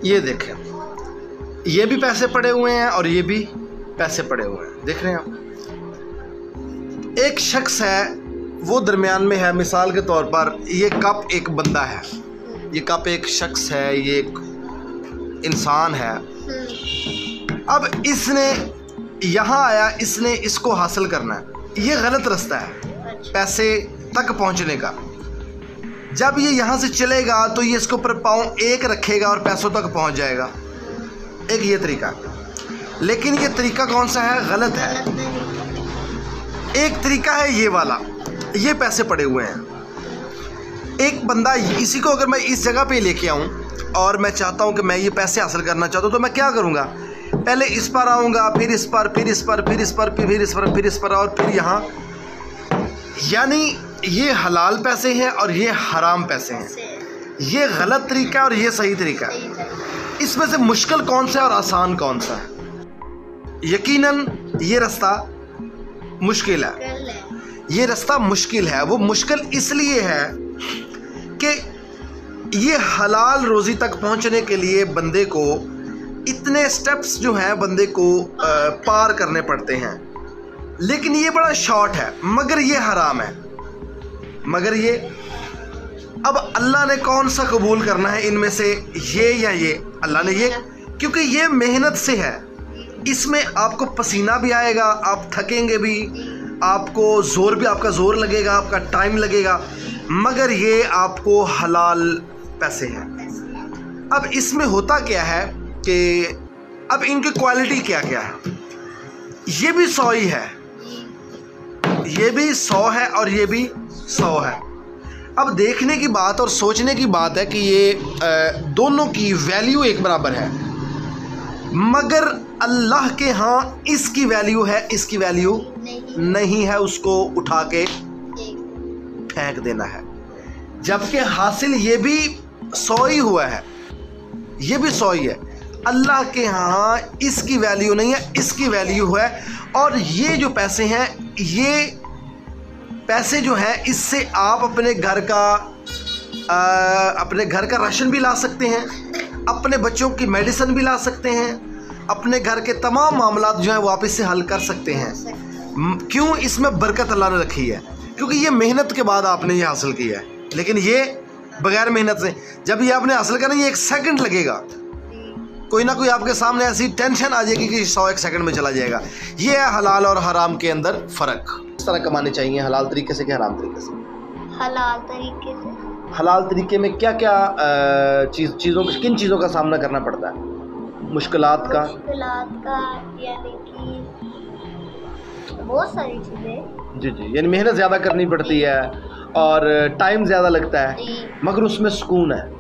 ये देखें, ये भी पैसे पड़े हुए हैं और ये भी पैसे पड़े हुए हैं, देख रहे हैं आप। एक शख्स है वो दरमियान में है, मिसाल के तौर पर ये कप एक बंदा है, ये कप एक शख्स है, ये एक इंसान है। अब इसने यहाँ आया, इसने इसको हासिल करना है, ये गलत रास्ता है पैसे तक पहुँचने का। जब ये यहाँ से चलेगा तो ये इसके ऊपर पाँव एक रखेगा और पैसों तक पहुँच जाएगा, एक ये तरीका। लेकिन ये तरीका कौन सा है? गलत है। एक तरीका है ये वाला, ये पैसे पड़े हुए हैं। एक बंदा, इसी को अगर मैं इस जगह पे लेके आऊँ और मैं चाहता हूँ कि मैं ये पैसे हासिल करना चाहता हूँ, तो मैं क्या करूँगा? पहले इस पर आऊँगा, फिर इस पर, फिर इस पर, फिर इस पर, फिर इस पर, फिर इस पर, और फिर यहाँ। यानी ये हलाल पैसे हैं और ये हराम पैसे हैं, ये गलत तरीका है और ये सही तरीका है। इसमें से मुश्किल कौन सा है और आसान कौन सा है? यकीनन ये रास्ता मुश्किल है, ये रास्ता मुश्किल है। वो मुश्किल इसलिए है कि ये हलाल रोज़ी तक पहुंचने के लिए बंदे को इतने स्टेप्स जो हैं बंदे को पार करने पड़ते हैं। लेकिन ये बड़ा शॉर्ट है, मगर ये हराम है। मगर ये अब अल्लाह ने कौन सा कबूल करना है इनमें से, ये या ये? अल्लाह ने ये, क्योंकि ये मेहनत से है, इसमें आपको पसीना भी आएगा, आप थकेंगे भी, आपको ज़ोर भी, आपका ज़ोर लगेगा, आपका टाइम लगेगा, मगर ये आपको हलाल पैसे हैं। अब इसमें होता क्या है कि अब इनकी क्वालिटी क्या क्या है? ये भी 100 ही है, ये भी 100 है और ये भी 100 है। अब देखने की बात और सोचने की बात है कि ये दोनों की वैल्यू एक बराबर है, मगर अल्लाह के यहाँ इसकी वैल्यू है, इसकी वैल्यू नहीं है, उसको उठा के फेंक देना है। जबकि हासिल ये भी 100 ही हुआ है, ये भी 100 ही है। अल्लाह के यहाँ इसकी वैल्यू नहीं है, इसकी वैल्यू है। और ये जो पैसे हैं, ये पैसे जो हैं, इससे आप अपने घर का राशन भी ला सकते हैं, अपने बच्चों की मेडिसिन भी ला सकते हैं, अपने घर के तमाम मामलात जो हैं वो आप इससे हल कर सकते हैं। क्यों? इसमें बरकत अल्लाह ने रखी है, क्योंकि ये मेहनत के बाद आपने ये हासिल किया है। लेकिन ये बगैर मेहनत से जब ये आपने हासिल करना, ये 1 सेकंड लगेगा, कोई ना कोई आपके सामने ऐसी टेंशन आ जाएगी कि 100 सेकंड में चला जाएगा। ये है हलाल और हराम के अंदर फ़र्क। किस तरह कमाने चाहिए, हलाल तरीके से कि हराम तरीके से? हलाल तरीके से। हलाल तरीके में क्या क्या किन चीज़ों का सामना करना पड़ता है? मुश्किलात का यानी कि बहुत सारी चीज़ें। जी, यानी मेहनत ज़्यादा करनी पड़ती है और टाइम ज़्यादा लगता है, मगर उसमें सुकून है।